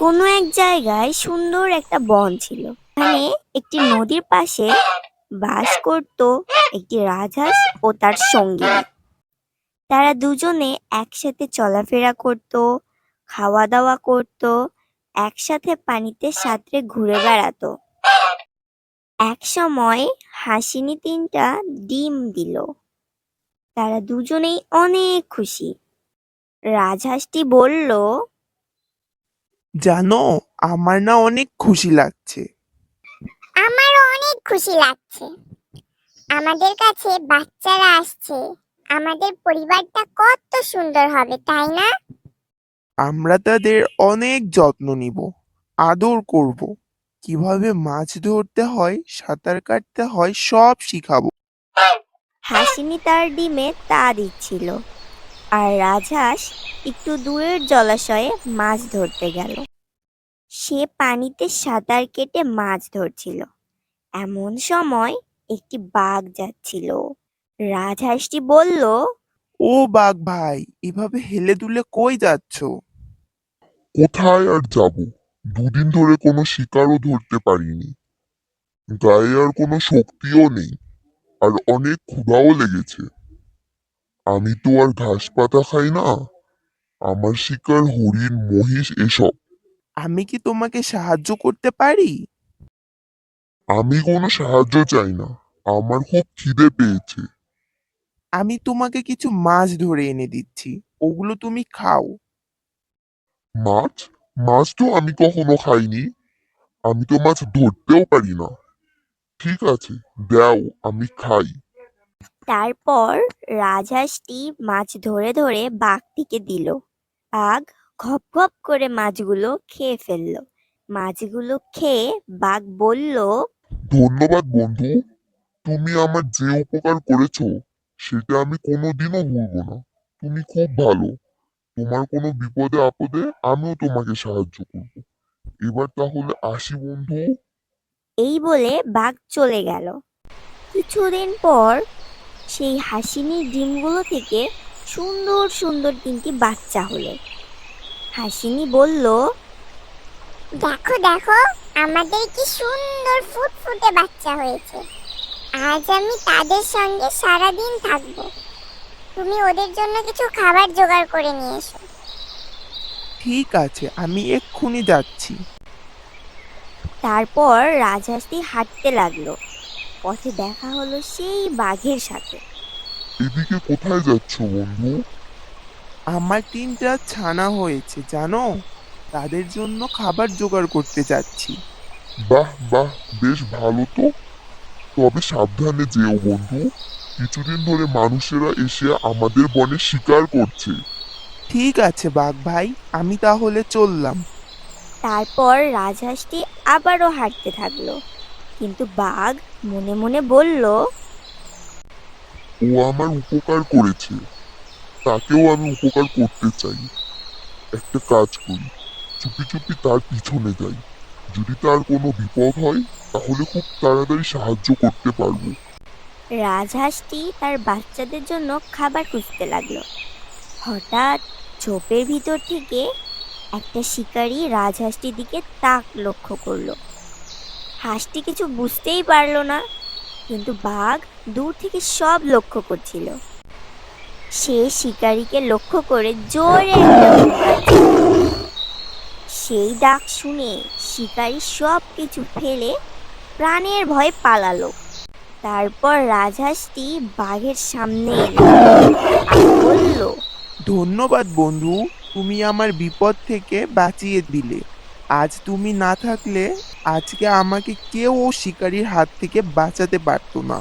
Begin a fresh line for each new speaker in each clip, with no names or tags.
কোনো এক জায়গায় সুন্দর একটা বন ছিল। এখানে একটি নদীর পাশে বাস করত একটি রাজহাঁস ও তার সঙ্গী। তারা দুজনে একসাথে চলাফেরা করত, খাওয়া দাওয়া করত, একসাথে পানিতে সাঁতরে ঘুরে বেড়াতো। এক সময় হাসিনি তিনটা ডিম দিল। তারা দুজনেই অনেক খুশি। রাজহাঁসটি বলল,
জানো, আমার না অনেক খুশি লাগছে।
আমারও অনেক খুশি লাগছে। আমাদের কাছে বাচ্চারা আসছে। আমাদের পরিবারটা কত সুন্দর হবে, তাই না?
আমরা তাদের অনেক যত্ন নিব, আদর করব, কিভাবে মাছ ধরতে হয়, সাঁতার কাটতে হয় সব শিখাবো।
হাসিনি তার ডিমে তা দিচ্ছিল, আর রাজহাঁস একটু দূরের জলাশয়ে মাছ ধরতে গেল। সে পানিতে সাঁতার কেটে মাছ ধরছিল। এমন সময় একটি বাঘ যাচ্ছিল। রাজহাঁসটি বলল,
ও বাঘ ভাই, এভাবে হেলে দুলে কই যাচ্ছ?
কোথায় আর যাব? দুদিন ধরে কোনো শিকারও ধরতে পারিনি। গায়ে আর কোনো শক্তিও নেই, আর অনেক ক্ষুধাও লেগেছে। আমি তো আর ঘাস পাতা খাই না। আমার শিকার হরিণ, মহিষ এসব।
আমি কি তোমাকে সাহায্য করতে পারি?
আমি কোনো সাহায্য চাই না। আমার খুব খিদে পেয়েছে।
আমি তোমাকে কিছু মাছ ধরে এনে দিচ্ছি, ওগুলো তুমি খাও।
মাছ? মাছ তো আমি কখনো খাইনি। আমি তো মাছ ধরতেও পারি না। ঠিক আছে, দাও, আমি খাই।
তারপর রাজহাঁসটি মাছ ধরে ধরে বাঘটিকে দিল। বাঘ ঘপ ঘপ করে মাছগুলো খেয়ে ফেলল। মাছগুলো খেয়ে বাঘ বলল,
ধন্যবাদ বন্ধু। তুমি আমার যে উপকার করেছো সেটা আমি কোনোদিনও ভুলবো না। তুমি খুব ভালো। তোমার কোনো বিপদে আপদে আমিও তোমাকে সাহায্য করব। এবার তাহলে আসি বন্ধু।
এই বলে বাঘ চলে গেল। কিছুদিন পর সেই হাসিনির ডিমগুলো থেকে সুন্দর সুন্দর তিনটি বাচ্চা হলো। হাসিনি বলল,
দেখো দেখো, আমাদের কি সুন্দর ফুটফুটে বাচ্চা হয়েছে। আজ আমি তাদের সঙ্গে সারাদিন থাকবো। তুমি ওদের জন্য কিছু খাবার জোগাড় করে নিয়ে এসো।
ঠিক আছে, আমি এক্ষুনি যাচ্ছি।
তারপর রাজহাঁসটি হাঁটতে লাগলো। পথে দেখা হলো সেই বাঘের সাথে।
এদিকে কোথায় যাচ্ছ বন্ধু?
আমার তিনটা ছানা হয়েছে জানো, তাদের জন্য খাবার জোগাড় করতে যাচ্ছি।
বাহ বাহ, বেশ ভালো তো। তবে সাবধানে যেও বন্ধু। কিছুদিন ধরে মানুষেরা এসে আমাদের বনে শিকার করছে।
ঠিক আছে বাঘ ভাই, আমি তাহলে চললাম।
তারপর রাজহাঁসটি আবারও হাঁটতে থাকলো, কিন্তু বাঘ মনে মনে বলল,
ও আমার উপকার করেছে, তাকেও আমি উপকার করতে চাই। একটা কাজ করি, চুপি চুপি তার পিছনে যাই। যদি তার কোনো বিপদ হয় তাহলে খুব তাড়াতাড়ি সাহায্য করতে পারবো।
রাজহাঁসটি তার বাচ্চাদের জন্য খাবার খুঁজতে লাগলো। হঠাৎ ঝোপের ভিতর থেকে একটা শিকারী রাজহাঁসটির দিকে তাক লক্ষ্য করলো। হাঁসটি কিছু বুঝতেই পারলো না, কিন্তু বাঘ দূর থেকে সব লক্ষ্য করছিল। সে শিকারীকে লক্ষ্য করে জোরে একটা হুঙ্কার দিল। সেই ডাক শুনে শিকারী সব কিছু ফেলে প্রাণের ভয়ে পালালো। তারপর রাজহাঁসটি বাঘের সামনে এলো আর বলল,
ধন্যবাদ বন্ধু, তুমি আমার বিপদ থেকে বাঁচিয়ে দিলে। আজ তুমি না থাকলে আজকে আমাকে কেউ ও শিকারীর হাত থেকে বাঁচাতে পারতো না।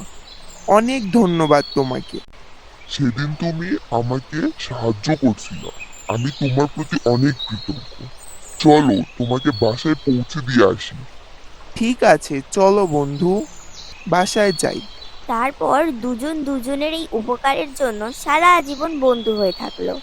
অনেক ধন্যবাদ তোমাকে।
সেদিন তুমি আমাকে সাহায্য করছিলে। আমি তোমার প্রতি অনেক কৃতজ্ঞ। চলো, তোমাকে বাসায় পৌঁছে দিয়ে আসি।
ঠিক আছে, চলো বন্ধু, বাসায় যাই।
তারপর দুজন দুজনের এই উপকারের জন্য সারা জীবন বন্ধু হয়ে থাকলো।